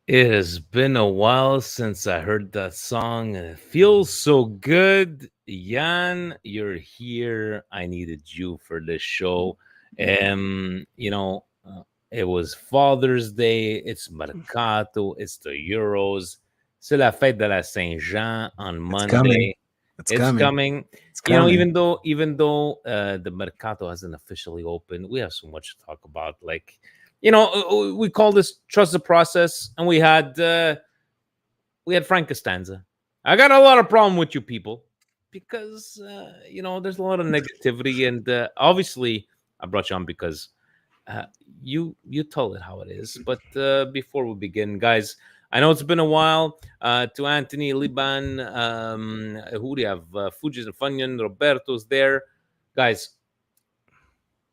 It has been a while since I heard that song, and it feels so good. Jan, you're here. I needed you for this show. It was Father's Day. It's Mercato. It's the Euros. C'est la fête de la Saint-Jean on It's coming. Monday. It's It's coming. coming. It's You know, coming. even though the Mercato hasn't officially opened, we have so much to talk about. We call this trust the process, and we had Frank Costanza. I got a lot of problem with you people because there's a lot of negativity, and obviously I brought you on because uh, you tell it how it is. But before we begin, guys, I know it's been a while. To Anthony, Liban, who do you have? Fujis and Funyon, Roberto's there, guys.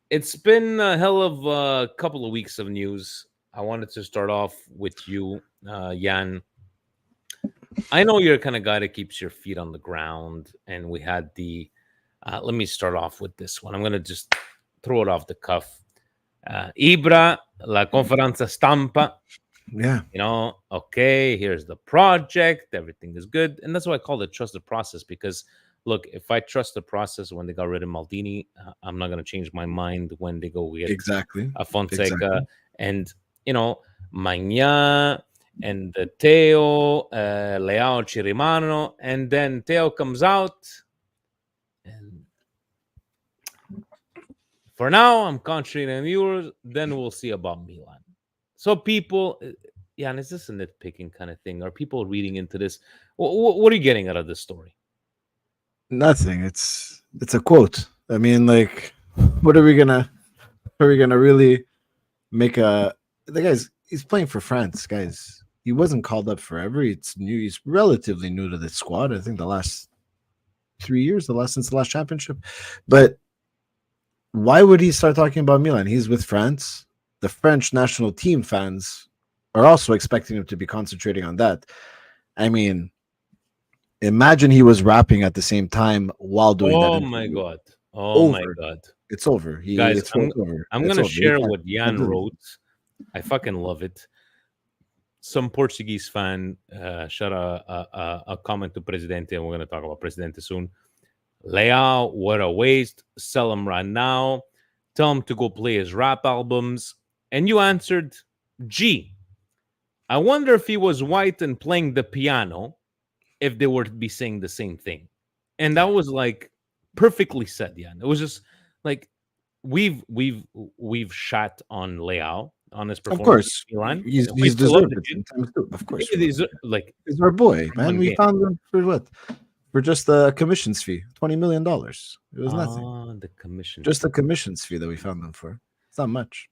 It's been a hell of a couple of weeks of news. I wanted to start off with you, Jan. I know you're the kind of guy that keeps your feet on the ground, and we had the. Let me start off with this one. I'm gonna just throw it off the cuff. Ibra, la conferenza stampa. Yeah. Okay, here's the project. Everything is good, and that's why I call it trust the process. Because look, if I trust the process when they got rid of Maldini, I'm not gonna change my mind when they go get Exactly. Fonseca Exactly. and Magna and Teo, Leao Cirimano, and then Teo comes out, and for now I'm concentrating on Euros. Then we'll see about Milan. So people, yeah, and is this a nitpicking kind of thing? Are people reading into this? What are you getting out of this story? Nothing. It's a quote. I mean, like, what are we gonna really make a the guy's he's playing for France, guys. He wasn't called up forever. It's new. He's relatively new to the squad. I think the last 3 years, the last since the last championship. But why would he start talking about Milan? He's with France. The French national team fans are also expecting him to be concentrating on that. I mean, imagine he was rapping at the same time while doing that Oh my interview. god! Oh my Over. god! It's over. Guys, It's I'm over. I'm It's gonna over. He share what can't Jan do this. wrote. I fucking love it. Some Portuguese fan shot a comment to Presidente, and we're going to talk about Presidente soon. Leao, what a waste. Sell him right now. Tell him to go play his rap albums. And you answered, gee, I wonder if he was white and playing the piano, if they were to be saying the same thing. And that was like perfectly said, Jan. It was just like we've we've we've shot on Leao on his Of performance course, in Milan. We he's still love deserved the it kid. sometimes too. Of course, we love These him. are like He's our boy, man. one We game. found him for what? For just a commissions fee, $20 million. It was nothing. Ah, the commission Just fee. a commissions fee that we found him for. It's not much.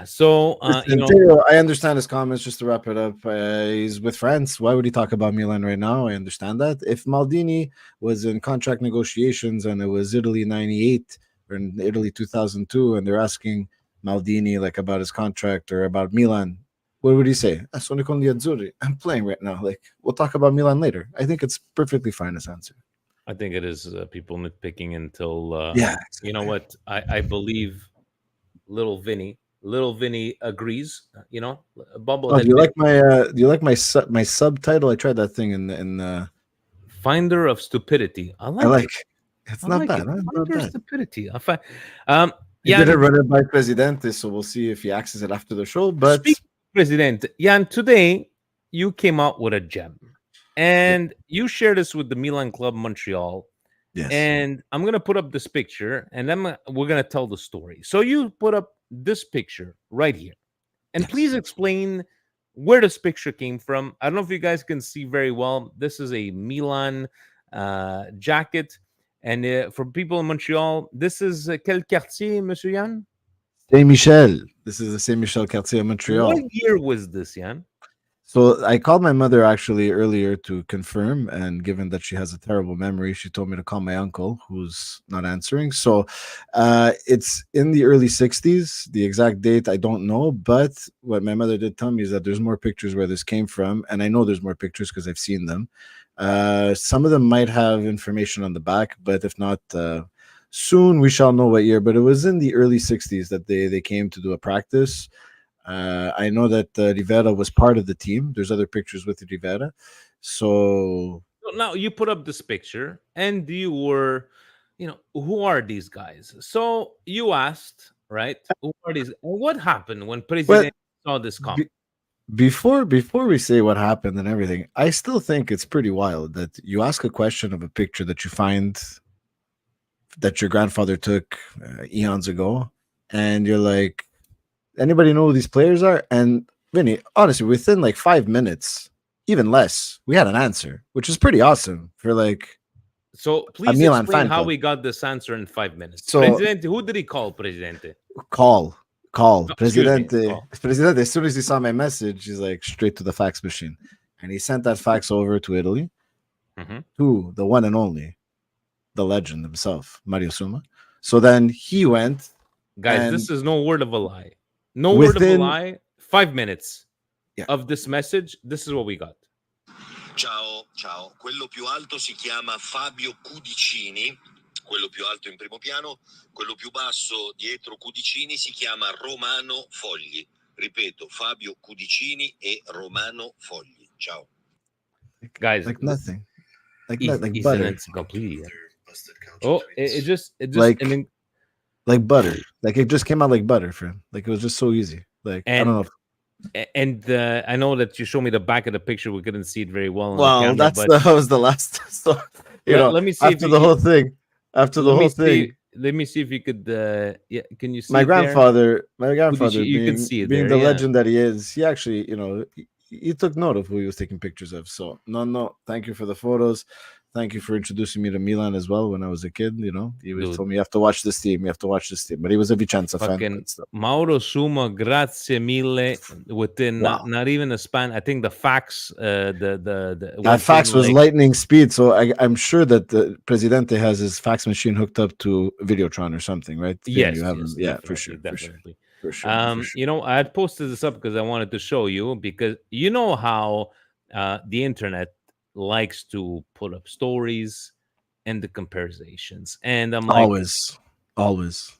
So Listen, Teo, I understand his comments. Just to wrap it up, he's with France. Why would he talk about Milan right now? I understand that. If Maldini was in contract negotiations and it was Italy '98 or in Italy 2002, and they're asking Maldini like about his contract or about Milan, what would he say? "Ah, sono con gli azzurri. I'm playing right now. Like we'll talk about Milan later." I think it's perfectly fine as answer. I think it is people nitpicking until Yeah, you know exactly. what I believe little Vinny agrees. Oh, Bubblehead Vinny, do you like my subtitle? I tried that thing finder of stupidity. I I like like it. it's I not like bad. it. Huh? Not Finder of bad. stupidity. I find. Um, He Jan, didn't run it by Presidente, so we'll see if he axes it after the show. But speak, President Jan. Today you came out with a gem, yeah, and you shared this with the Milan Club Montreal. yes, And I'm gonna put up this picture, and then we're gonna tell the story. So you put up this picture right here, and yes. please explain where this picture came from. I don't know if you guys can see very well. This is a Milan jacket, and for people in Montreal, this is quel quartier, Monsieur Yann? Saint Michel. This is the Saint Michel quartier of What Montreal. year was this, Yann? So I called my mother actually earlier to confirm, and given that she has a terrible memory, she told me to call my uncle, who's not answering. So it's in the early '60s. The exact date I don't know, but what my mother did tell me is that there's more pictures where this came from, and I know there's more pictures because I've seen them. Some of them might have information on the back, but if not, soon we shall know what year. But it was in the early '60s that they came to do a practice. I know that Rivera was part of the team. There's other pictures with Rivera. So So now you put up this picture, and you were, who are these guys? So you asked, right? Who are these? And what happened when but President saw this comment? be, before we say what happened and everything, I still think it's pretty wild that you ask a question of a picture that you find that your grandfather took eons ago, and you're like, anybody know who these players are? And Vinny, honestly, within like 5 minutes, even less, we had an answer, which is pretty awesome for like So a please Milan explain fan how club. we got this answer in 5 minutes. So Presidente, who did he call Presidente? call, No, excuse me. Presidente, Call. Presidente. As soon as he saw my message, he's like straight to the fax machine, and he sent that fax over to Italy Hmm. to the one and only, the legend himself, Mario Suma. So then he went Guys, and this is no word of a lie. No word of a within lie. 5 minutes yeah, of this message. This is what we got. Ciao, ciao. Quello più alto si chiama Fabio Cudicini, quello più alto in primo piano, quello più basso dietro Cudicini si chiama Romano Fogli. Ripeto, Fabio Cudicini e Romano Fogli. Ciao. Guys, like nothing, like he's an butter, encyclopedia. Oh, it just, like and then, like butter. Like it just came out like butter for him. Like it was just so easy. Like I don't know. and I know that you showed me the back of the picture. We couldn't see it very well on the Well, camera, but that was the last. So let me see if after the whole thing, after the let me whole see. thing, Let me see if you could. Yeah, can you see my it there? grandfather You can being see it being there, the yeah. legend that he is, he actually, he took note of who he was taking pictures of. So no, thank you for the photos. Thank you for introducing me to Milan as well when I was a kid. He always Dude. told me you have to watch this team. You have to watch this team. But he was a Vicenza fan. Fucking But still. Mauro Suma, grazie mille. Within Wow. not even a span. I think the fax, the That went fax in was like, lightning speed, so I'm sure that the Presidente has his fax machine hooked up to Videotron or something, right? yes, You have yes, yeah, definitely, for sure, definitely. for sure. I had posted this up because I wanted to show you, because you know how the internet likes to put up stories and the comparisons, and I'm like, Always.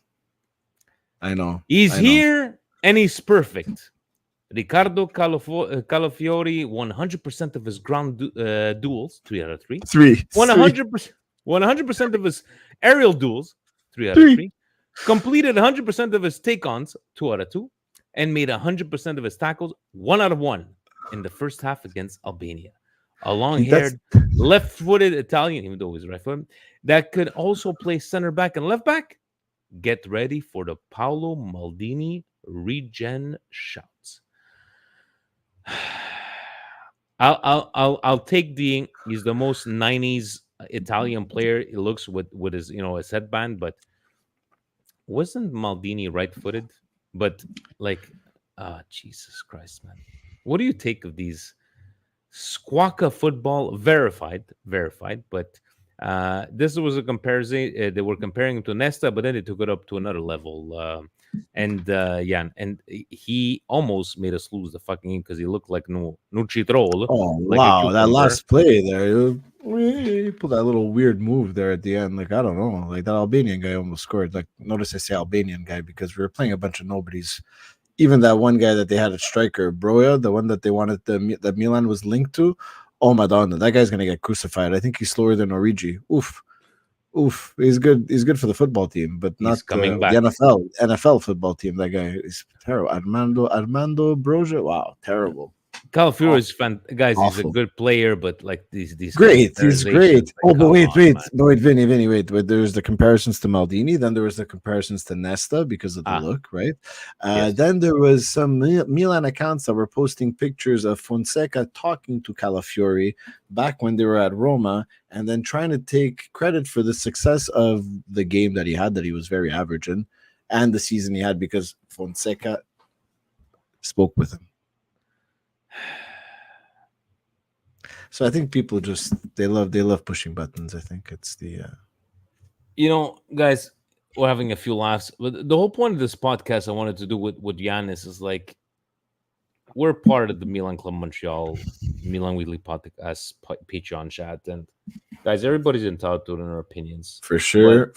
I know. he's I know. here and he's perfect. Riccardo Calafiori, 100% of his ground duels, 3 out of 3. 100%, 100% of his aerial duels, 3 out of 3. Completed 100% of his take-ons, 2 out of 2, and made 100% of his tackles, 1 out of 1 in the first half against Albania. A long-haired, left-footed Italian, even though he's right-footed, that could also play center back and left back. Get ready for the Paolo Maldini regen shouts. I'll take he's the most 90s Italian player. He looks with his his headband, but wasn't Maldini right-footed? But like, Jesus Christ, man, what do you take of these squawka football? Verified, but this was a comparison. They were comparing him to Nesta, but then they took it up to another level. And he almost made us lose the fucking game because he looked like no Nuchitrol. Oh like wow, that last play there, he pulled that little weird move there at the end. Like I don't know, like that Albanian guy almost scored. Like notice I say Albanian guy because we were playing a bunch of nobodies. Even that one guy that they had at striker, Broja, the one that they wanted that Milan was linked to. Oh Madonna, that guy's gonna get crucified. I think he's slower than Origi. Oof. He's good. He's good for the football team, but He's not coming the back. NFL football team. That guy is terrible. Armando Broja. Wow, terrible. Calafiori is guys. He's a Awful. good player, but like these Great. He's great. comparisons, Oh, like, but wait, come on, man. Vinny, wait. There's the comparisons to Maldini. Then there was the comparisons to Nesta because of the look, right? Yes. Then there was some Milan accounts that were posting pictures of Fonseca talking to Calafiori back when they were at Roma, and then trying to take credit for the success of the game that he had, that he was very average in, and the season he had because Fonseca spoke with him. So I think people just they love pushing buttons. I think it's the guys, we're having a few laughs. But the whole point of this podcast I wanted to do with Giannis is like, we're part of the Milan Club Montreal Milan Weekly Podcast Patreon chat, and guys, everybody's entitled to their opinions. for sure.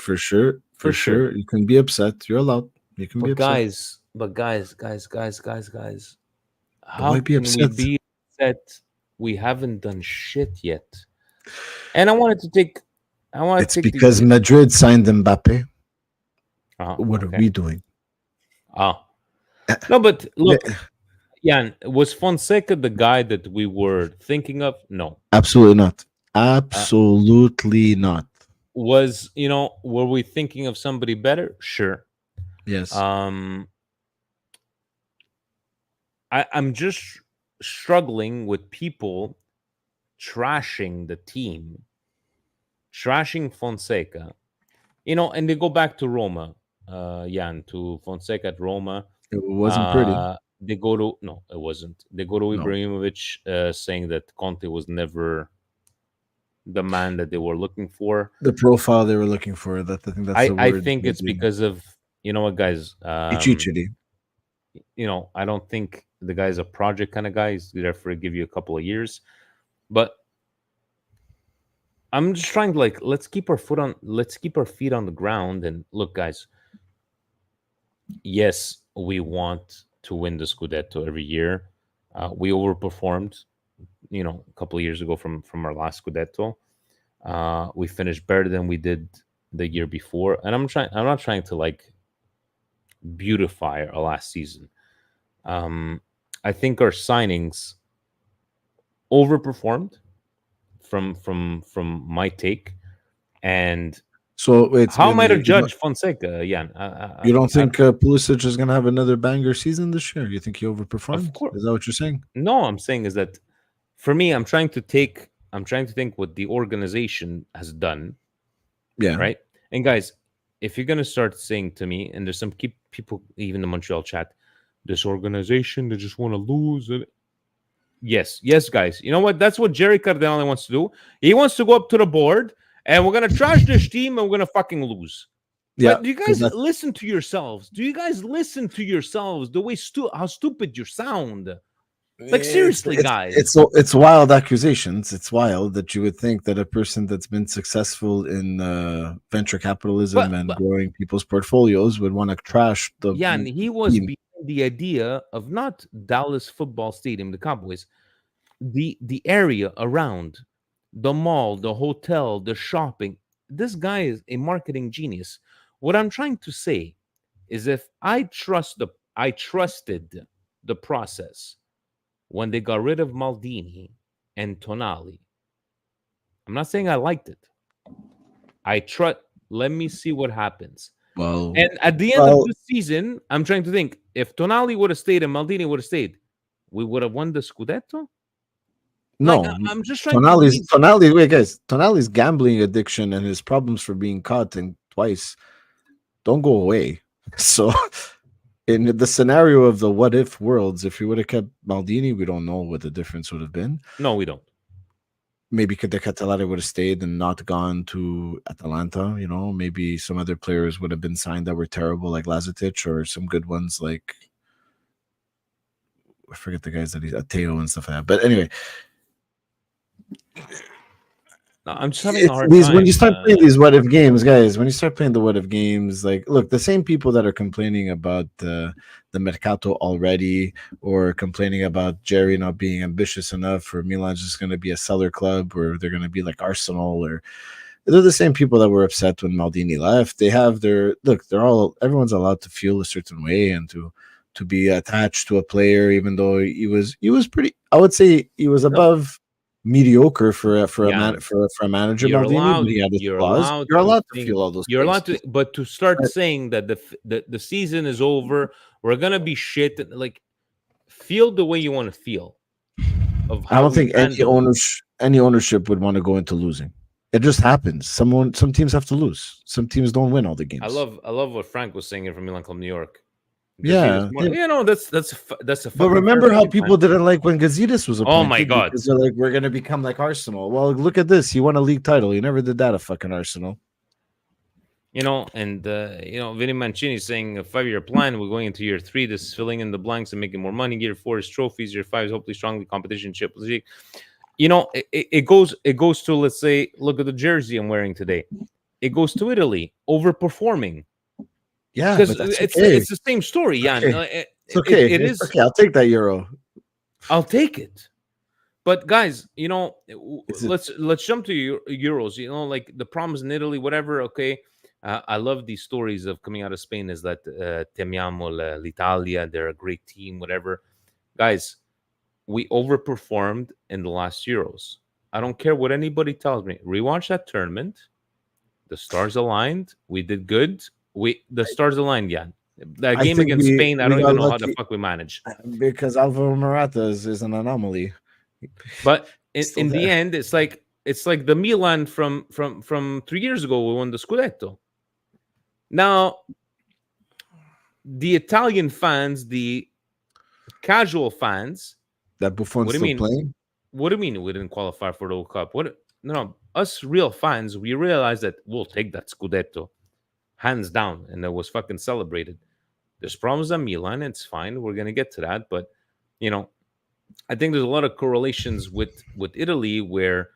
You can be upset. You're allowed. You can be upset. But guys, But how why be can we upset? be upset? We haven't done shit yet. And I wanted to take, It's the. because Madrid signed Mbappe. What are Okay. we doing? Ah, no, but Yeah, look, Jan, was Fonseca the guy that we were thinking of? No. absolutely not. Uh, Absolutely not. was were we thinking of somebody better? Sure. Yes. Um, I'm just struggling with people trashing the team, trashing Fonseca, and they go back to Roma, Jan, to Fonseca at Roma. It wasn't pretty. They go to no, it wasn't. They go to No. Ibrahimovic, saying that Conte was never the man that they were looking for. The profile they were looking for. That I think that's the I word. think it's because of what, guys. Pichichiri. I don't think the guy's a project kind of guy. He's there for give you a couple of years, but I'm just trying to let's keep our feet on the ground and look, guys. Yes, we want to win the Scudetto every year. We overperformed, a couple of years ago from our last Scudetto. We finished better than we did the year before, and I'm not trying to beautify our last season. I think our signings overperformed from my take. And So it's how am been I to you don't, judge Fonseca? Yeah, you don't think Pulisic is going to have another banger season this year? You think he of overperformed? course. Is that what you're saying? No, I'm saying is that for me, I'm trying to think what the organization has done, Yeah. right? And guys, if you're gonna start saying to me, and there's some people even in the Montreal chat, this organization they just want to lose. Yes, guys. You know what? That's what Jerry Cardinale wants to do. He wants to go up to the board, and we're gonna trash this team, and we're gonna fucking lose. Yeah. But do you guys listen to yourselves? Do you guys listen to yourselves? The way how stupid you sound. Like seriously, guys. It's wild accusations. It's wild that you would think that a person that's been successful in venture capitalism and growing people's portfolios would want to trash the. Yeah, and he was behind the idea of not Dallas Football Stadium, the Cowboys, the area around the mall, the hotel, the shopping. This guy is a marketing genius. What I'm trying to say is if I trusted the process when they got rid of Maldini and Tonali. I'm not saying I liked it. I trust. Let me see what happens. Well, and at the end of this season, I'm trying to think if Tonali would have stayed and Maldini would have stayed, we would have won the Scudetto. No, I'm just trying Tonali. Wait, guys, Tonali's gambling addiction and his problems for being caught and twice don't go away. So, in the scenario of the what if worlds, if we would have kept Maldini, we don't know what the difference would have been. No, we don't. Maybe De Catalare would have stayed and not gone to Atalanta. Maybe some other players would have been signed that were terrible, like Lazetic, or some good ones like I forget the guys that he's Ateo and stuff like that. But anyway. No, I'm just having a hard time. When you start playing these what if games, guys, when you start playing the what if games, look, the same people that are complaining about the Mercato already, or complaining about Jerry not being ambitious enough, or Milan's just going to be a seller club, or they're going to be like Arsenal, or they're the same people that were upset when Maldini left. They have everyone's allowed to feel a certain way and to be attached to a player, even though he was pretty. I would say he was above. Mediocre for a manager. You're Maldini, allowed. But he had his You're flaws. allowed. You're allowed to feel all those. You're allowed to, but to start saying that the season is over, we're gonna be shit. Feel the way you want to feel. I don't think any ownership would want to go into losing. It just happens. Some teams have to lose. Some teams don't win all the games. I love what Frank was saying here from Milan Club New York. Yeah, that's a. But remember how people didn't like when Gazidis was appointed? Oh my god! Because they're like, we're gonna become like Arsenal. Well, look at this. He won a league title. He never did that at fucking Arsenal. And Vinny Mancini saying a 5-year plan. We're going into year 3. This is filling in the blanks and making more money. Year 4 is trophies. Year 5 is hopefully strongly competition Champions League. It goes to, let's say, look at the jersey I'm wearing today. It goes to Italy, overperforming. Yeah, because but that's it's okay. it's the same story, Jan. Okay. It's okay. It It's is. okay. I'll take that euro. I'll take it. But guys, Is it let's jump to Euros. Like the problems in Italy, whatever. Okay, I love these stories of coming out of Spain. Is that temiamo l'Italia? They're a great team, whatever. Guys, we overperformed in the last Euros. I don't care what anybody tells me. Rewatch that tournament. The stars aligned. We did good. The stars aligned, Jan. That I game think against Spain, I we don't got even know how the lucky fuck we managed. because Alvaro Morata is an anomaly. But He's still in the there. end, it's like the Milan from 3 years ago. We won the Scudetto. Now, the Italian fans, the casual fans, That Buffon's what do you still mean? playing. What do you mean we didn't qualify for the World Cup? What? No, us real fans, we realized that we'll take that Scudetto, hands down, and it was fucking celebrated. There's problems at Milan. It's fine. We're gonna get to that, but you know, I think there's a lot of correlations with Italy where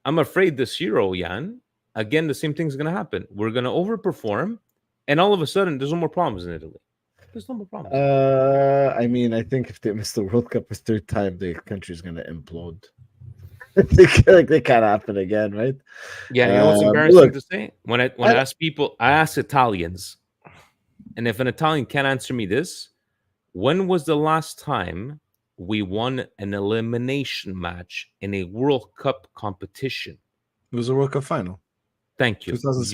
I'm afraid this Euro, Jan, again, the same thing's going to happen. We're going to overperform, and all of a sudden, there's no more problems in Italy. There's no more problems. I mean, I think if they miss the World Cup a third time, the country's gonna implode. They can't happen again, right? Yeah, you know what's embarrassing Look, to say? When I ask people, I ask Italians, and if an Italian can't answer me this, when was the last time we won an elimination match in a World Cup competition? it was a World Cup final. Thank you. 2006.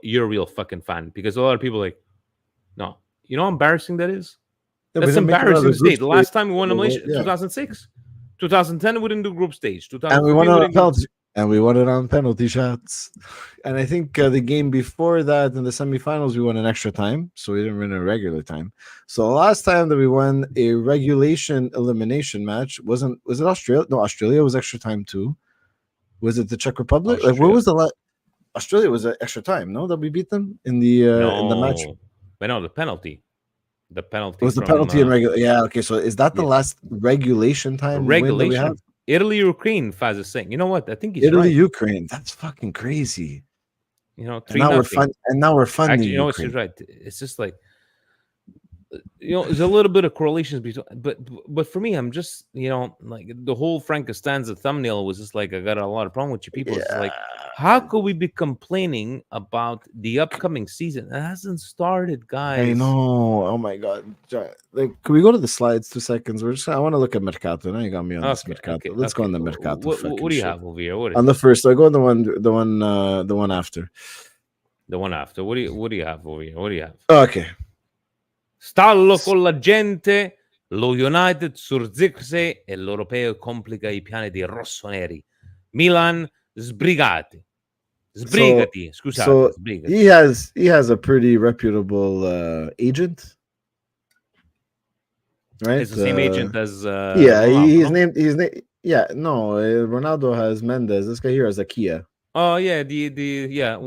You're a real fucking fan because a lot of people are like, no, you know how embarrassing that is? Yeah, we That's didn't make it out of embarrassing the to group say. The last stage. time we won elimination, Yeah. 2006. 2010, we didn't do group stage. And we 2015, won it we on didn't do... penalty, and we won it on penalty shots. And I think the game before that, in the semifinals, we won an extra time, so we didn't win a regular time. So the last time that we won a regulation elimination match was it Australia? No, Australia was extra time too. Was it the Czech Republic? Like, where was the last? Australia was an extra time. No, that we beat them in the match. But no, the penalty. The penalty It was the from penalty in regular. Yeah, okay. So is that the last regulation time win that we have? regulation. Italy, Ukraine, Faz is saying. You know what? I think he's Italy, right. Ukraine. That's fucking crazy. You know, And now we're fun. And now we're funding Actually, you know what? Ukraine. She's right. It's just like, there's a little bit of correlations between, but for me, I'm just, like the whole Frank Costanza thumbnail was just like, I got a lot of problem with you people. It's like, how could we be complaining about the upcoming season? It hasn't started, guys. I know. Oh my god. Like, can we go to the slides 2 seconds? I want to look at Mercato. Now you got me on this Mercato. Let's go on the Mercato. What do you have over here? On the first, I go on the one after. The one after. What do you have over here? What do you have? Okay. Stallo con la gente, lo United Surzirse e l'Europeo complica I piani dei rossoneri. Milan sbrigati. Sbrigati, scusate, so sbrigati. he has a pretty reputable agent, right? It's the same agent as yeah, Ronaldo. he's named yeah, no, Ronaldo has Mendes. This guy here has a Kia. Oh yeah, Kia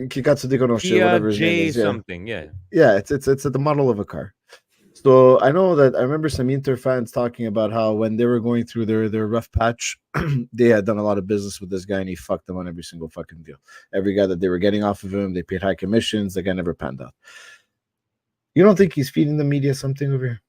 Kikatsu di Conosce, whatever his name is. Something, yeah. Yeah, it's the model of a car. So I know that I remember some Inter fans talking about how when they were going through their rough patch, they had done a lot of business with this guy and he fucked them on every single fucking deal. Every guy that they were getting off of him, they paid high commissions. The guy never panned out. You don't think he's feeding the media something over here?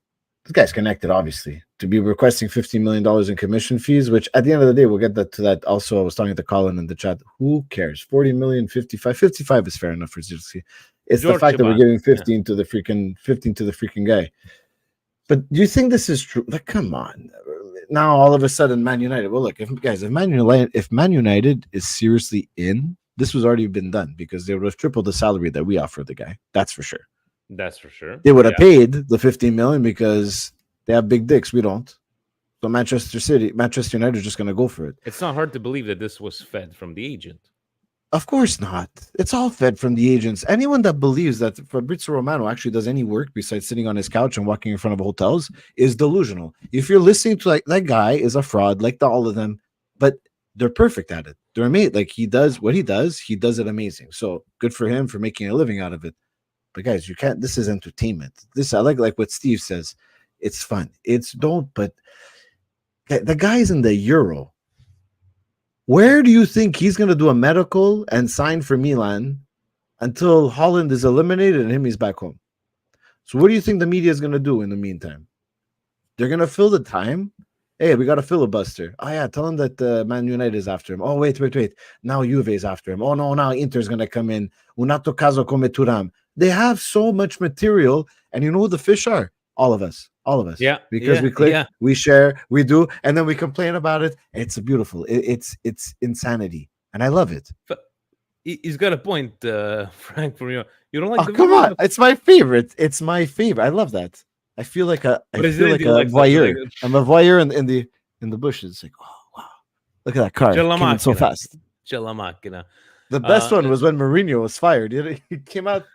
This guy's connected, obviously, to be requesting $15 million in commission fees, which at the end of the day, we'll get to that. Also, I was talking to Colin in the chat. Who cares? 40 million, 55. 55 is fair enough for Zirkzee. It's the fact that we're giving 15 to the freaking guy. But do you think this is true? Like, come on. Now, all of a sudden, Man United. Well, look, if Man United is seriously in, this was already been done because they would have tripled the salary that we offered the guy. That's for sure. That's for sure. They would have paid the 15 million because they have big dicks. We don't. So Manchester United is just going to go for it. It's not hard to believe that this was fed from the agent. Of course not. It's all fed from the agents. Anyone that believes that Fabrizio Romano actually does any work besides sitting on his couch and walking in front of hotels is delusional. If you're listening to like that guy is a fraud, like all of them, but they're perfect at it. They're amazing. Like he does what he does it amazing. So good for him for making a living out of it. But guys, you can't. This is entertainment. This I like what Steve says. It's fun. But the guy's in the Euro. Where do you think he's going to do a medical and sign for Milan until Holland is eliminated and he's back home. So what do you think the media is going to do in the meantime? They're going to fill the time. Hey, we got a filibuster. Oh, yeah, tell him that Man United is after him. Oh, wait. Now Juve is after him. Oh, no, now Inter's going to come in. Un altro caso come Thuram. They have so much material. And you know who the fish are? All of us. Yeah. Because we click, we share, we do, and then we complain about it. It's beautiful. It's insanity. And I love it. He's got a point, Frank, from you. You don't like the come on. It's my favorite. I love that. I feel like a voyeur. I'm a voyeur in the bushes. It's like, oh wow, look at that car came so fast. The best one was when Mourinho was fired. He came out.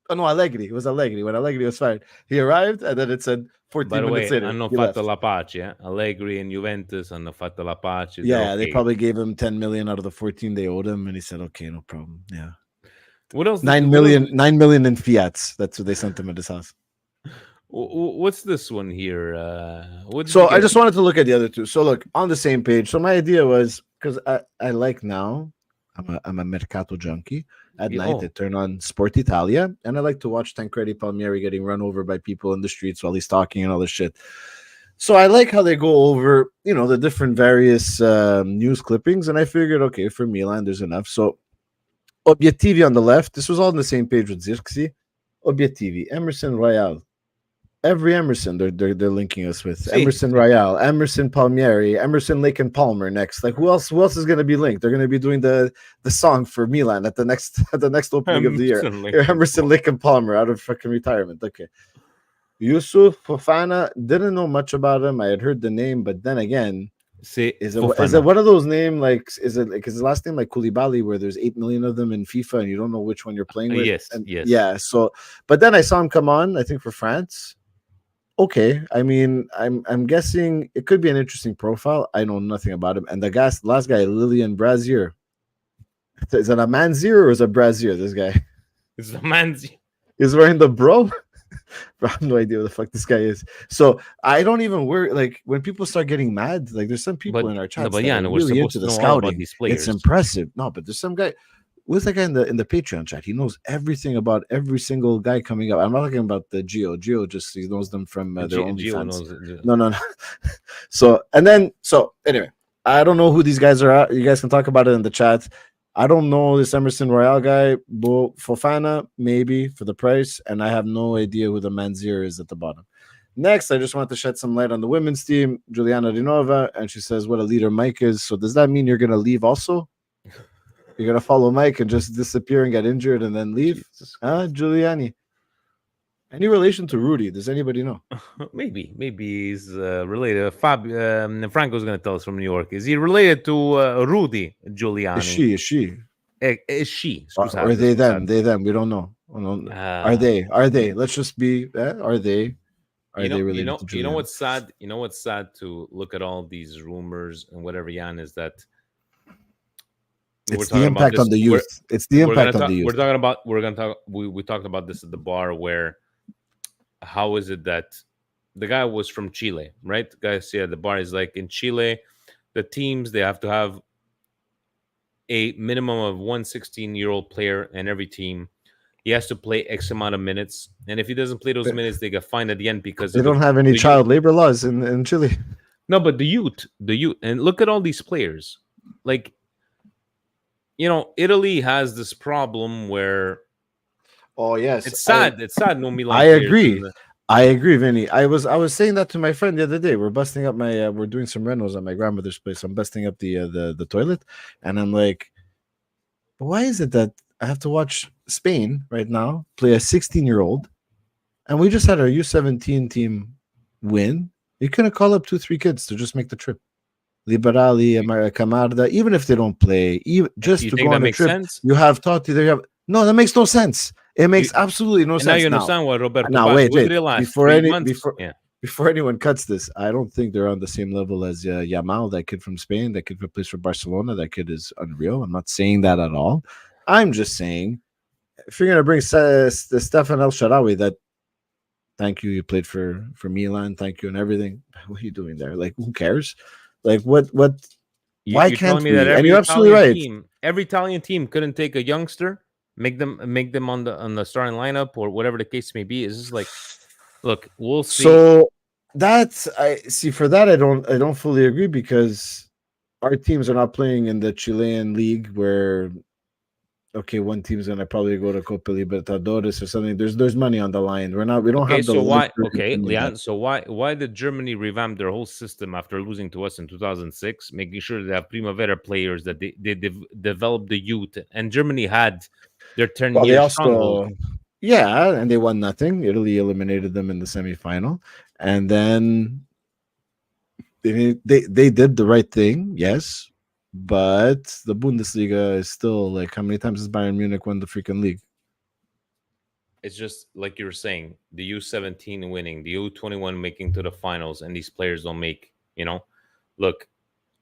Allegri. It was Allegri. When Allegri was fired, he arrived, and then it said 14 minutes later. Hanno fatto la pace. Allegri and Juventus hanno fatto la pace. Yeah, they probably gave him 10 million out of the 14 they owed him, and he said, "Okay, no problem." Yeah. What else? 9 million in fiats. That's what they sent him at his house. What's this one here? So I just wanted to look at the other two. So look, on the same page. So my idea was, because I like now, I'm a Mercato junkie. At night, I turn on Sport Italia, and I like to watch Tancredi Palmieri getting run over by people in the streets while he's talking and all this shit. So I like how they go over, the different various news clippings, and I figured, okay, for Milan, there's enough. So Obiettivi on the left. This was all on the same page with Zirkzee. Obiettivi, Emerson Royale. Every Emerson they're linking us with. Emerson Royale, Emerson Palmieri, Emerson Lake and Palmer next. Like who else is going to be linked? They're going to be doing the song for Milan at the next opening of the year. Emerson Lake and Palmer out of fucking retirement. Okay. Yusuf Fofana, didn't know much about him. I had heard the name, but then again, is it one of those names like is his last name like Koulibaly, where there's 8 million of them in FIFA and you don't know which one you're playing with? Yes. Yeah. So, but then I saw him come on, I think for France. Okay, I mean, I'm guessing it could be an interesting profile. I know nothing about him. And the last guy, Lilian Brazier. Is it a Manzier or is it Brazier? This guy. It's a Manzier. He's wearing the bro. I have no idea what the fuck this guy is. So I don't even worry. Like when people start getting mad, like there's some people in our chat that are really into the scouting. It's impressive. No, but there's some guy. What's that guy in the Patreon chat? He knows everything about every single guy coming up. I'm not talking about the Geo. Geo just he knows them from their OnlyFans. No. So anyway, I don't know who these guys are. You guys can talk about it in the chat. I don't know this Emerson Royale guy. Fofana maybe for the price, and I have no idea who the Manzier is at the bottom. Next, I just want to shed some light on the women's team, Juliana Rinova, and she says what a leader Mike is. So does that mean you're going to leave also? You're going to follow Mike and just disappear and get injured and then leave? Giuliani. Any relation to Rudy? Does anybody know? Maybe he's related. Franco's going to tell us from New York. Is he related to Rudy Giuliani? Is she? Is she? Or are they them? They them. We don't know. Are they? Let's just be. Are they? Are they related to Giuliani? You know what's sad? You know what's sad to look at all these rumors and whatever, Jan, is that it's the impact on the youth. It's the impact on the youth. We talked about this at the bar where how is it that the guy was from Chile, right? The guy said at the bar is like in Chile, the teams, they have to have a minimum of 1 16-year-old player in every team. He has to play X amount of minutes. And if he doesn't play those minutes, they get fined at the end because they don't have any child labor laws in Chile. No, but the youth. And look at all these players. Like, Italy has this problem where it's sad. It's sad. No Milan. I agree. I agree, Vinny. I was saying that to my friend the other day. We're busting up we're doing some renos at my grandmother's place. I'm busting up the toilet, and I'm like, why is it that I have to watch Spain right now play a 16-year-old, and we just had our U17 team win? You couldn't call up 2-3 kids to just make the trip. Liberali, Camarda, even if they don't play, just to go on a trip, sense? You have taught you. No, that makes no sense. It makes absolutely no sense. Now you understand why Roberto. Now wait. Before anyone cuts this, I don't think they're on the same level as Yamal, that kid from Spain, that kid who plays for Barcelona. That kid is unreal. I'm not saying that at all. I'm just saying, if you're gonna bring Stefan El Shaarawy, that thank you, you played for Milan, thank you and everything. What are you doing there? Like, who cares? Like, what? Why can't we? And you're absolutely right. Every Italian team couldn't take a youngster Make them on the starting lineup or whatever the case may be. It's just like, look, we'll see. So that's I see. For that, I don't fully agree because our teams are not playing in the Chilean league where one team's gonna probably go to Copa Libertadores or something. There's money on the line. We don't Okay, have the so why? luxury of Okay, doing that. Leon. So why did Germany revamp their whole system after losing to us in 2006, making sure they have Primavera players that they developed the youth, and Germany had their 10 Well, they year stronghold. also and they won nothing. Italy eliminated them in the semifinal, and then they did the right thing, yes. But the Bundesliga is still like, how many times has Bayern Munich won the freaking league? It's just like you were saying, the U17 winning, the U21 making to the finals, and these players don't make. Look.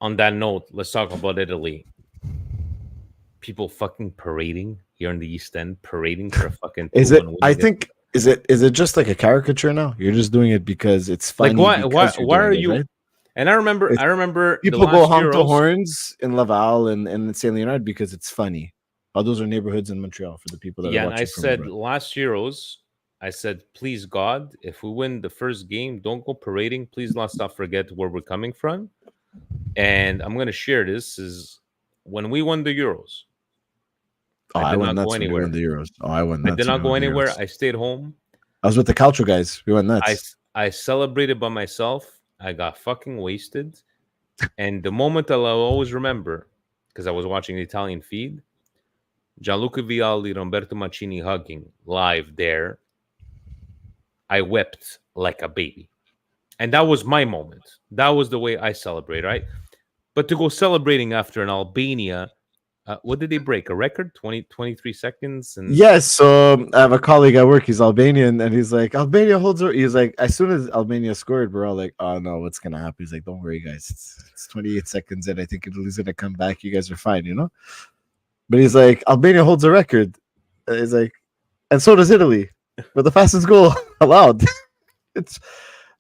On that note, let's talk about Italy. People fucking parading here in the East End, parading for a fucking. Is it? I think is it just like a caricature now? You're just doing it because it's funny. Like why are you? Right? And I remember people go honk the horns in Laval and in Saint Leonard because it's funny. Oh, those are neighborhoods in Montreal for the people that are watching. And I said last Euros, I said, please God, if we win the first game, don't go parading. Please let's not forget where we're coming from. And I'm going to share this is when we won the Euros. I did not go anywhere. Won the Euros. I went nuts. I did not go anywhere. I stayed home. I was with the Calcio guys. We went nuts. I celebrated by myself. I got fucking wasted. And the moment I'll always remember, because I was watching the Italian feed, Gianluca Vialli, Roberto Mancini hugging live there. I wept like a baby. And that was my moment. That was the way I celebrate, right? But to go celebrating after an Albania, what did they break? A record? 23 seconds? And yes. So I have a colleague at work. He's Albanian. And he's like, Albania holds her. He's like, as soon as Albania scored, we're all like, oh, no, what's going to happen? He's like, don't worry, guys. It's 28 seconds in. I think Italy's going to come back. You guys are fine, But he's like, Albania holds a record. He's like, and so does Italy. But the fastest goal allowed. That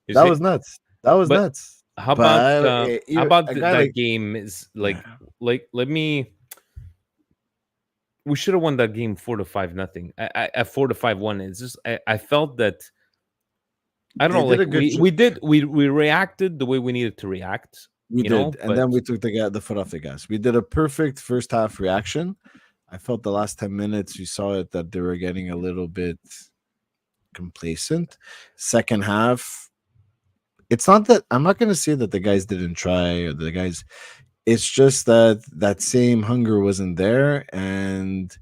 was nuts. How about that game is like let me. We should have won that game 4-5-0. At 4-5-1. It's just I felt that I don't know. Like we reacted the way we needed to react. We did, and then we took the foot off the gas. We did a perfect first half reaction. I felt the last 10 minutes you saw it that they were getting a little bit complacent. Second half. It's not that I'm not going to say that the guys didn't try or the guys. It's just that same hunger wasn't there. And,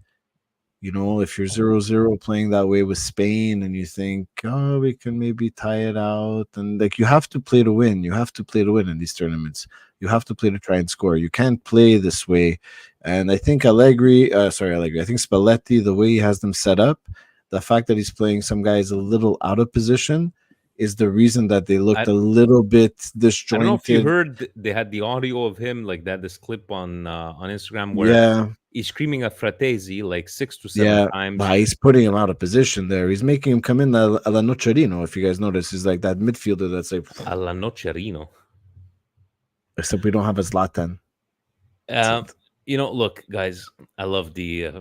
if you're 0-0 playing that way with Spain and you think, oh, we can maybe tie it out. And like, you have to play to win. You have to play to win in these tournaments. You have to play to try and score. You can't play this way. And I think I think Spalletti, the way he has them set up, the fact that he's playing some guys a little out of position, is the reason that they looked a little bit disjointed. I don't know if you heard they had the audio of him like that. This clip on Instagram where he's screaming at Fratesi like 6 to 7 times. But he's putting him out of position there. He's making him come in a la Nocerino. If you guys notice, he's like that midfielder that's like a la Nocerino. Except we don't have a Zlatan. Look, guys, I love the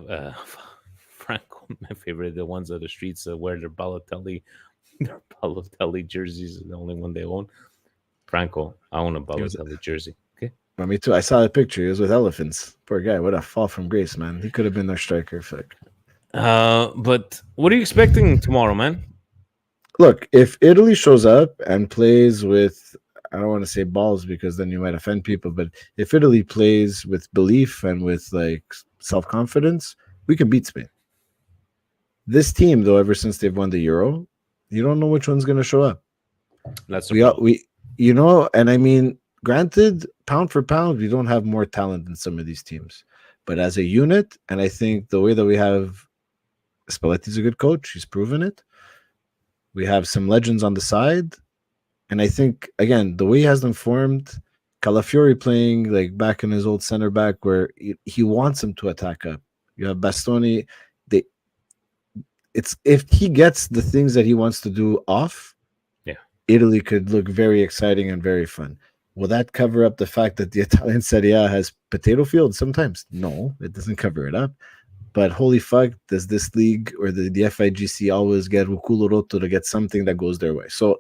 Franco. My favorite, the ones on the streets wear their Balotelli. Their Balotelli jerseys is the only one they own. Franco, I own a Balotelli jersey. Okay. Well, me too. I saw the picture. He was with elephants. Poor guy. What a fall from grace, man. He could have been their striker. But what are you expecting tomorrow, man? Look, if Italy shows up and plays with, I don't want to say balls because then you might offend people, but if Italy plays with belief and with like self-confidence, we can beat Spain. This team, though, ever since they've won the Euro, you don't know which one's going to show up. That's and I mean, granted, pound for pound, we don't have more talent than some of these teams. But as a unit, and I think the way that we have Spalletti's a good coach, he's proven it. We have some legends on the side. And I think, again, the way he has them formed, Calafiori playing like back in his old center back where he wants him to attack up. You have Bastoni. It's if he gets the things that he wants to do off, Italy could look very exciting and very fun. Will that cover up the fact that the Italian Serie A has potato fields sometimes? No, it doesn't cover it up. But holy fuck, does this league or the FIGC always get un culo rotto to get something that goes their way? So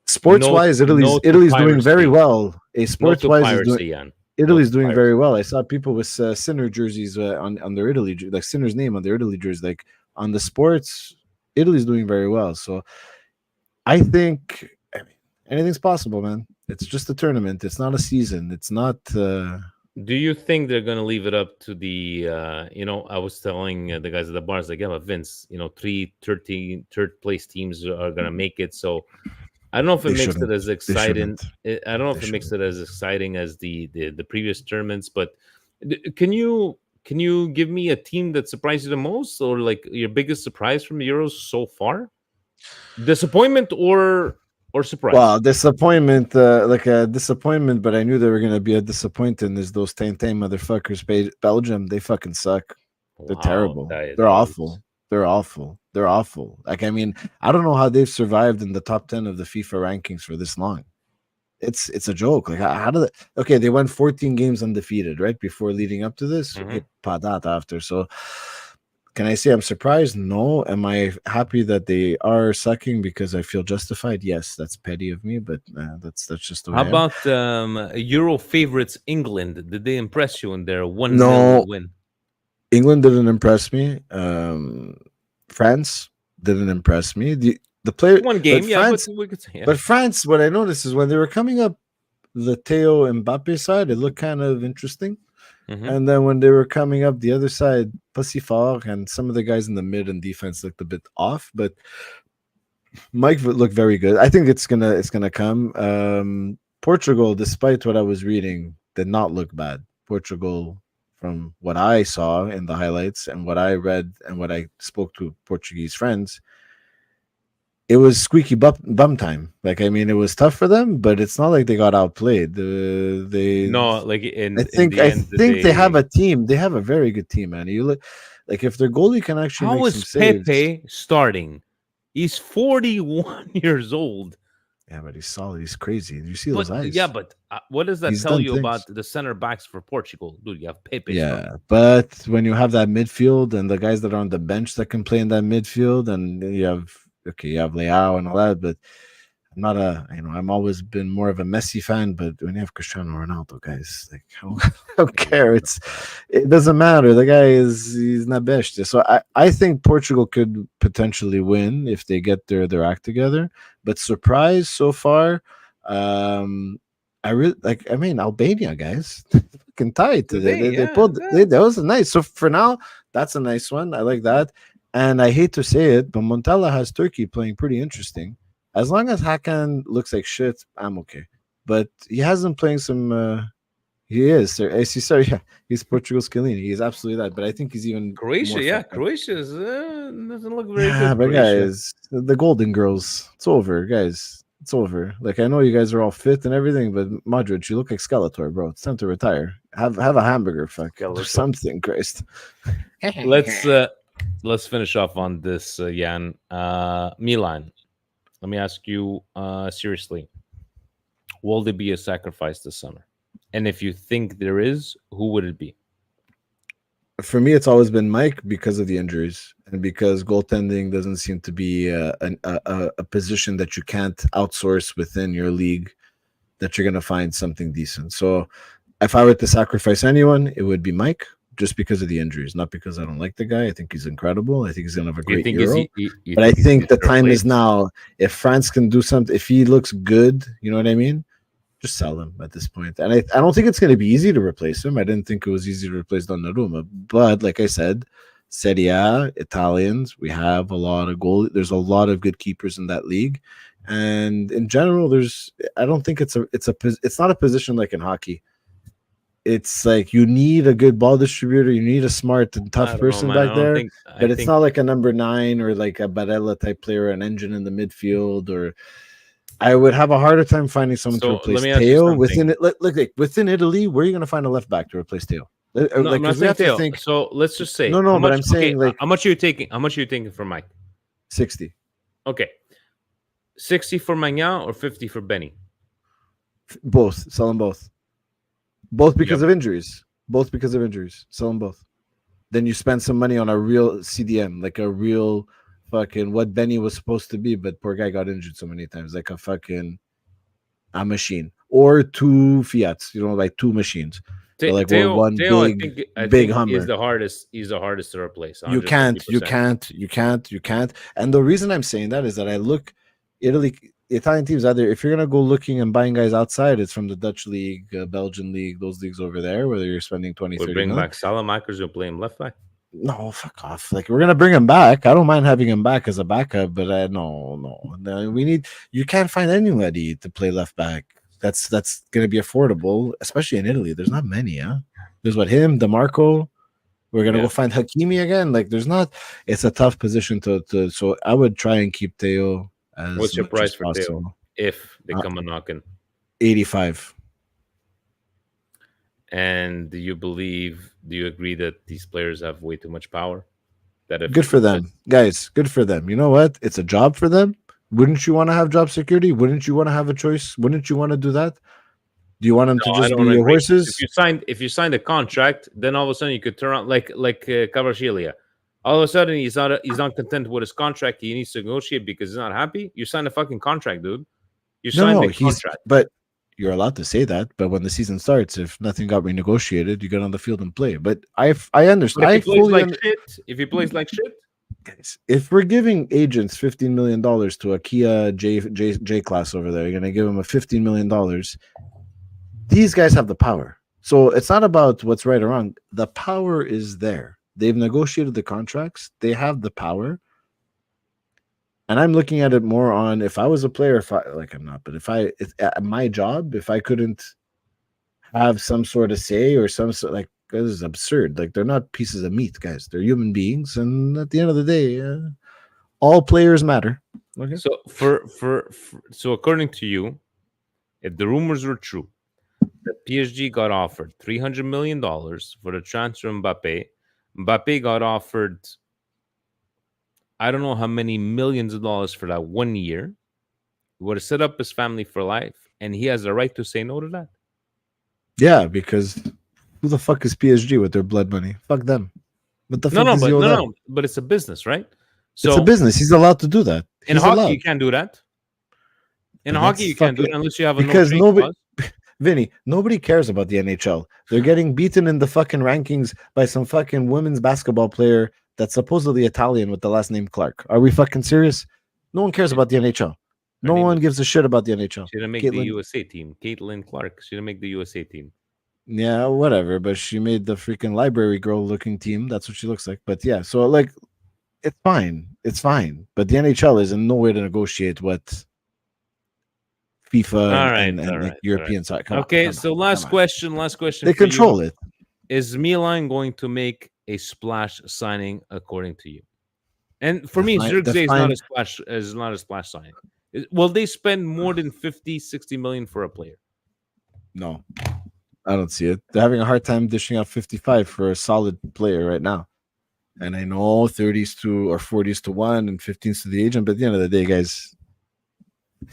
sports wise, No to Italy's doing very piracy. well. No Sports to wise is doing piracy, Jan. Italy's to doing piracy. very well. I saw people with Sinner jerseys on their Italy, like Sinner's name on their Italy jersey. Like on the sports, Italy's doing very well. So I think anything's possible, man. It's just a tournament. It's not a season. It's not. Do you think they're going to leave it up to the, I was telling the guys at the bars, like, yeah, but Vince, 3 third place teams are going to make it. So I don't know if it They makes it shouldn't. as They exciting. shouldn't. I don't know if They it makes it as exciting as the previous tournaments, but can you give me a team that surprised you the most, or like your biggest surprise from the Euros so far? Disappointment or surprise? Well, disappointment, like a disappointment, but I knew they were going to be a disappointment. Is those Tang motherfuckers, Belgium? They fucking suck. They're Wow, terrible. that They're is- awful. They're awful. They're awful. Like, I mean, I don't know how they've survived in the top 10 of the FIFA rankings for this long. It's a joke. Like, how did it? Okay, they won 14 games undefeated, right? Before leading up to this. Mhm. Okay, padat after. So, can I say I'm surprised? No. Am I happy that they are sucking because I feel justified? Yes, that's petty of me, but that's just the way How I am. about Euro favorites England? Did they impress you in their 1-0 No. win? England didn't impress me. France didn't impress me. The player One game, but yeah, France, but we could say, yeah. but France. What I noticed is when they were coming up the Theo Mbappe side, it looked kind of interesting. Mhm. And then when they were coming up the other side, Passifar and some of the guys in the mid and defense looked a bit off, but Mike looked very good. I think it's gonna come. Portugal, despite what I was reading, did not look bad. Portugal, from what I saw in the highlights and what I read and what I spoke to Portuguese friends, it was squeaky bum time. Like, I mean, it was tough for them, but it's not like they got outplayed. No, like in I think the end, they have a team. They have a very good team, man. You look like if their goalie can actually How make some is saves. Pepe starting? He's 41 years old. Yeah, but he's solid. He's crazy. You see those eyes? Yeah, but what does that He's tell done you things. about the center backs for Portugal? Dude, you have Pepe. Yeah, starting. but when you have that midfield and the guys that are on the bench that can play in that midfield, and you have Leao and all that, but I'm not I'm always been more of a Messi fan, but when you have Cristiano Ronaldo, guys, like I don't care. It doesn't matter. The guy he's not best. So I think Portugal could potentially win if they get their act together. But surprise so far, I really like. I mean, Albania, guys, fucking tight. They pulled. That was nice. So for now, that's a nice one. I like that. And I hate to say it, but Montella has Turkey playing pretty interesting. As long as Hakan looks like shit, I'm okay. But he hasn't playing some. He is, sir. Sorry, yeah, he's Portugal's Chiellini. He's absolutely that. But I think he's even Croatia. more Yeah, fucked up. Croatia doesn't look very Yeah, good. but Croatia. guys, the Golden Girls, it's over, guys. It's over. Like, I know you guys are all fit and everything, but Modric, you look like Skeletor, bro. It's time to retire. Have a hamburger, fuck, or something, Christ. Let's finish off on this, Jan. Milan. Let me ask you seriously. Will there be a sacrifice this summer? And if you think there is, who would it be? For me, it's always been Mike because of the injuries and because goaltending doesn't seem to be a position that you can't outsource within your league, that you're going to find something decent. So if I were to sacrifice anyone, it would be Mike, just because of the injuries, not because I don't like the guy. I think he's incredible. I think he's going to have a great Euro. But I think the time is now. If France can do something, if he looks good, you know what I mean? Just sell him at this point. And I don't think it's going to be easy to replace him. I didn't think it was easy to replace Donnarumma. But like I said, Serie A, Italians, we have a lot of goal. There's a lot of good keepers in that league. And in general, I don't think it's not a position like in hockey. It's like you need a good ball distributor. You need a smart and tough person back there. But it's not like a number 9 or like a Barella type player, an engine in the midfield, or I would have a harder time finding someone to replace Theo within it. Look, within Italy, where are you going to find a left back to replace Theo? No, I'm not saying Theo. So let's just say no. But I'm saying like how much are you taking? How much are you taking for Mike? 60. Okay, 60 for Magnan or 50 for Benny? Both. Sell them both. Both because of injuries. Sell them both. then you spend some money on a real CDM, like a real fucking what Benny was supposed to be, but poor guy got injured so many times, like a machine or two Fiats, like two machines. They're like we're one Teo, I big think Hummer. he's the hardest to replace. You 150%. can't. And the reason I'm saying that is that I look Italian teams either if you're gonna go looking and buying guys outside, it's from the Dutch league, Belgian league, those leagues over there, whether you're spending 20, We'll 30 bring million. back Salamakers and play him left back. No, fuck off. Like we're gonna bring him back. I don't mind having him back as a backup, but no. You can't find anybody to play left back. That's gonna be affordable, especially in Italy. There's not many, huh? There's him, DeMarco. We're gonna go find Hakimi again. Like there's not. It's a tough position to. So I would try and keep Theo. What's your price for possible. Theo if they come a knocking? 85. And do you agree that these players have way too much power? Good for them, guys. Good for them. You know what? It's a job for them. Wouldn't you want to have job security? Wouldn't you want to have a choice? Wouldn't you want to do that? Do you want them to just be your horses? If you signed a contract, then all of a sudden you could turn on like Kvaratskhelia. All of a sudden he's not content with his contract. He needs to negotiate because he's not happy. You signed a fucking contract, dude. You signed a contract. But you're allowed to say that. But when the season starts, if nothing got renegotiated, you get on the field and play. But I understand. If he plays like shit, guys, if we're giving agents $15 million to a Kia J class over there, you're gonna give them a $15 million. These guys have the power. So it's not about what's right or wrong. The power is there. They've negotiated the contracts. They have the power. And I'm looking at it more on if I was a player, if at my job, if I couldn't have some sort of say or some sort, like, this is absurd. Like, they're not pieces of meat, guys. They're human beings. And at the end of the day, all players matter. Okay. So so according to you, if the rumors were true, that PSG got offered $300 million for the transfer of Mbappe. Mbappe got offered, I don't know how many millions of dollars for that 1 year. He would have set up his family for life, and he has the right to say no to that. Yeah, because who the fuck is PSG with their blood money? Fuck them. What the fuck No, but it's a business, right? So it's a business. He's allowed to do that. In hockey, you can't do that. In hockey, you can't do it unless you have a because nobody. Vinny, nobody cares about the NHL. They're getting beaten in the fucking rankings by some fucking women's basketball player that's supposedly Italian with the last name Clark. Are we fucking serious? No one cares about the NHL. No one gives a shit about the NHL. She didn't make the USA team. Caitlin Clark. She didn't make the USA team. Yeah, whatever. But she made the freaking library girl looking team. That's what she looks like. But yeah, so like, it's fine. It's fine. But the NHL is in no way to negotiate what FIFA and European side. Okay, so last question. They control it. Is Milan going to make a splash signing according to you? And for me, Zirkzee is not a splash signing. Will they spend more than 50, 60 million for a player? No, I don't see it. They're having a hard time dishing out 55 for a solid player right now. And I know 30s to or 40s to one and 15s to the agent, but at the end of the day, guys,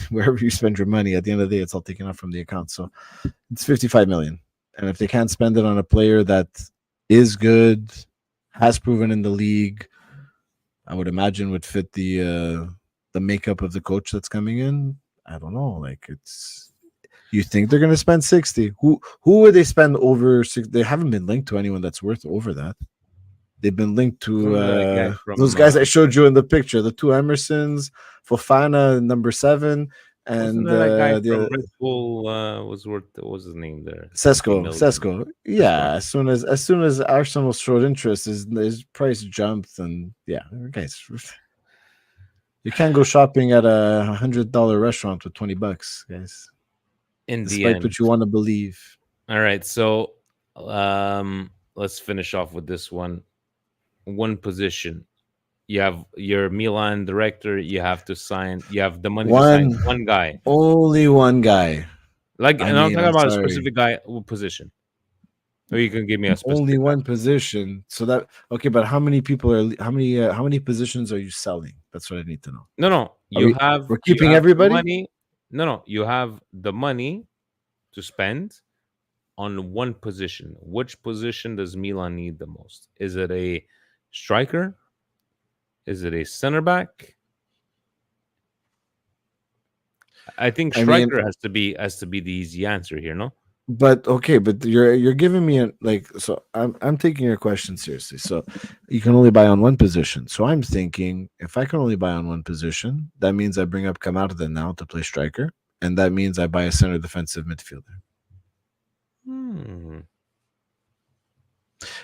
wherever you spend your money, at the end of the day, it's all taken out from the account. So it's 55 million. And if they can't spend it on a player that is good, has proven in the league, I would imagine would fit the makeup of the coach that's coming in. I don't know. Like, it's, you think they're going to spend 60? Who would they spend over 60? They haven't been linked to anyone that's worth over that. They've been linked to those guys I showed you in the picture, the two Emersons, Fofana, number 7, and that guy from Red Bull was worth. What was his name there? Sesko. Yeah, as soon as Arsenal showed interest, his price jumped, and yeah, guys, you can't go shopping at a $100 restaurant with $20, guys. Despite what you want to believe. All right, so let's finish off with this one. One position. You have your Milan director. You have to sign. You have the money to sign one guy. Only one guy. Like, and I'm talking about a specific guy position. Or you can give me a specific only one position. So that okay, but how many people are how many positions are you selling? That's what I need to know. No. We're keeping everybody. Money. No. You have the money to spend on one position, which position does Milan need the most? Is it a striker? Is it a center back? I think I mean, striker has to be the easy answer here, no? but okay, but you're giving me like, so I'm taking your question seriously. So you can only buy on one position. So I'm thinking if I can only buy on one position, that means I bring up Camarda now to play striker, and that means I buy a center defensive midfielder.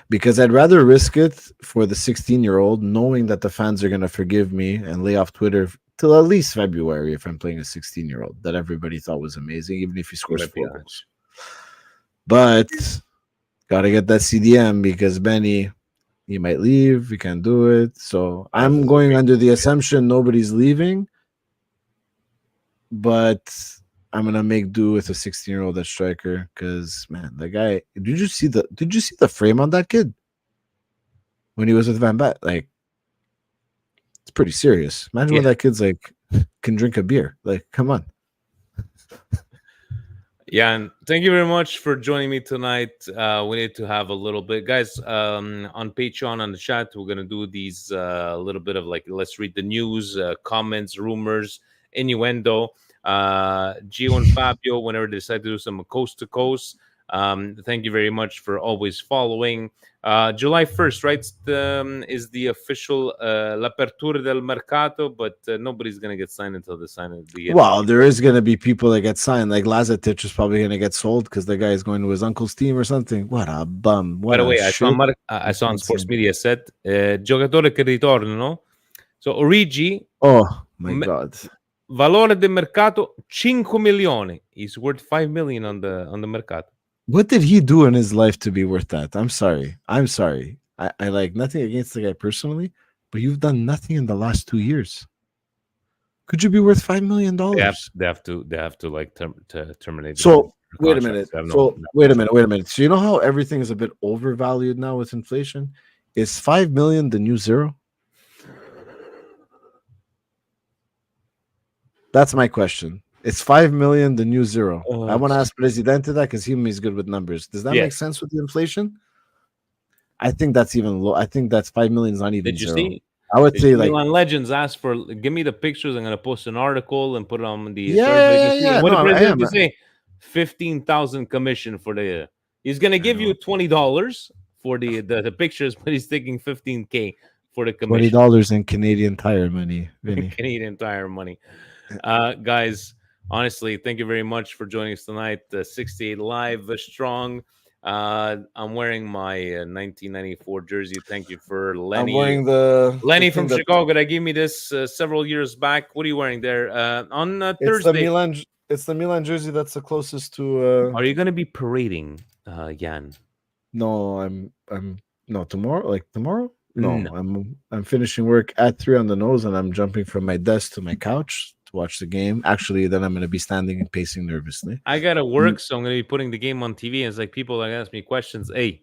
Because I'd rather risk it for the 16-year-old, knowing that the fans are gonna forgive me and lay off Twitter till at least February if I'm playing a 16-year-old that everybody thought was amazing, even if he scores 4 goals. But gotta get that CDM because Benny, he might leave. We can't do it. So I'm going under the assumption nobody's leaving, but I'm gonna make do with a 16-year-old at striker because man, the guy. Did you see the frame on that kid when he was with Van Bat? Like, it's pretty serious. Imagine when that kid's like can drink a beer. Like, come on. Yeah, and thank you very much for joining me tonight. We need to have a little bit, guys, on Patreon, on the chat. We're gonna do these little bit of like, let's read the news, comments, rumors, innuendo. Gio and Fabio, whenever they decide to do some coast to coast. Thank you very much for always following. July 1st, right, is the official l'apertura del mercato, but nobody's going to get signed until the sign of the. Well, there is going to be people that get signed. Like Lazatic is probably going to get sold because the guy is going to his uncle's team or something. What a bum. What By the way, I saw on Sports Media said, giocatore che ritorna, no? So Origi. Oh, my God. Valore di mercato 5 milioni. He's worth 5 million on the mercato. What did he do in his life to be worth that? I'm sorry. I like nothing against the guy personally, but you've done nothing in the last 2 years. Could you be worth $5 million? They have to like terminate. So wait a minute. Wait a minute. So you know how everything is a bit overvalued now with inflation? Is 5 million the new zero? That's my question. It's 5 million the new zero. I want to ask Presidente that because he's good with numbers. Does that make sense with the inflation? I think that's even low. I think that's 5 million is not even zero. See? I would say like Milan Legends asked for. Give me the pictures. I'm gonna post an article and put it on the. Yeah. What did Presidente say? 15,000 commission for the. He's gonna give you $20 for the pictures, but he's taking 15K for the commission. $20 in Canadian Tire money, Vinny. Canadian Tire money, guys. Honestly, thank you very much for joining us tonight. 68 Live, strong. I'm wearing my 1994 jersey. Thank you for Lenny. I'm wearing the Lenny from Chicago that gave me this several years back. What are you wearing there? On Thursday. It's the Milan jersey that's the closest to. Are you going to be parading, Yann? No, I'm no tomorrow. Like tomorrow? No, I'm finishing work at 3 on the nose, and I'm jumping from my desk to my couch to watch the game. Actually, then I'm going to be standing and pacing nervously. I got to work, so I'm going to be putting the game on TV. And it's like people that ask me questions. Hey,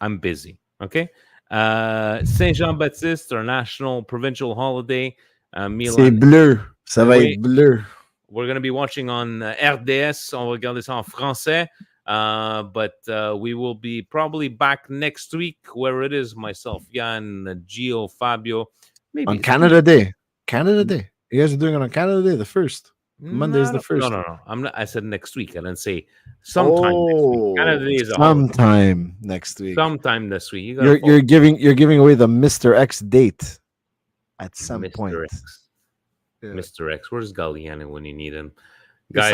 I'm busy. Okay. Saint Jean Baptiste, our national provincial holiday. Milan. C'est bleu. Ça va être bleu. We're going to be watching on RDS. On va regarder ça en français. But we will be probably back next week, where it is myself, Yann, Gio, Fabio. Maybe on Canada Day. Canada Day. You guys are doing it on Canada Day, the 1st. Monday is the 1st. No. I'm not. I said next week. I didn't say sometime next week. Canada Day is sometime next week. Sometime this week. You're giving away the Mr. X date at some point. Yeah. Mr. X. Where's Galliani when you need him? Guys,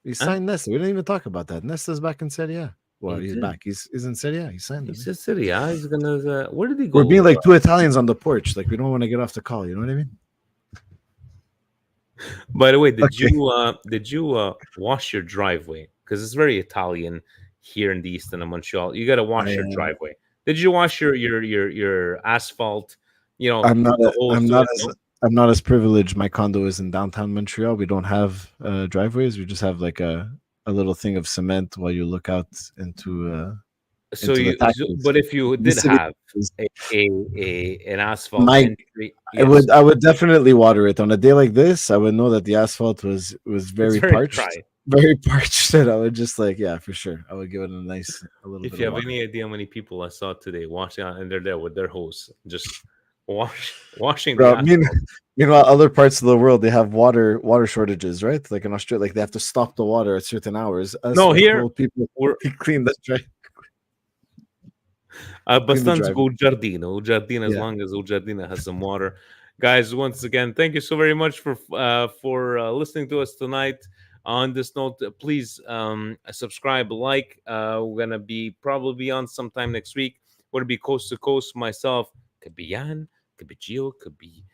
he signed Nesta. We didn't even talk about that. Nesta's back in Serie A. Well, he's back. He's in Serie A. He signed him. He's in Serie A. He's gonna. Where did he go? We're being like two Italians on the porch. Like we don't want to get off the call. You know what I mean? By the way, did you wash your driveway? Because it's very Italian here in the east end of Montreal. You got to wash your driveway. Did you wash your asphalt? You know, I'm not as privileged. My condo is in downtown Montreal. We don't have driveways. We just have like a little thing of cement while you look out into. But if you did have an asphalt, I would definitely water it on a day like this. I would know that the asphalt was very parched. very parched, and I would just like, yeah, for sure, I would give it a little If bit you of have water. any idea how many people I saw today washing out, and they're there with their hose, just washing the Bro, asphalt. meanwhile, other parts of the world they have water shortages, right? Like in Australia, like they have to stop the water at certain hours. Us, No, like here old people, we're we clean the dry, abbastanza driveway. col giardino. Il giardino, as Yeah. long as Il giardino has some water. Guys, once again, thank you so very much for listening to us tonight. On this note, please subscribe, like. We're gonna be probably on sometime next week. We're gonna be coast to coast. Myself, could be Yann, could be Gio, could be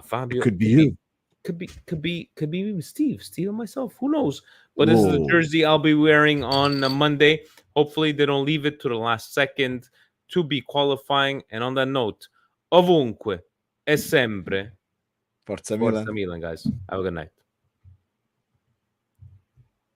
Fabio, It could be you. could be even Steve and myself. Who knows? But this is the Whoa. jersey I'll be wearing on Monday. Hopefully, they don't leave it to the last second to be qualifying. And on that note, ovunque e sempre, Forza Forza Milan. Milan, guys. Have a good night.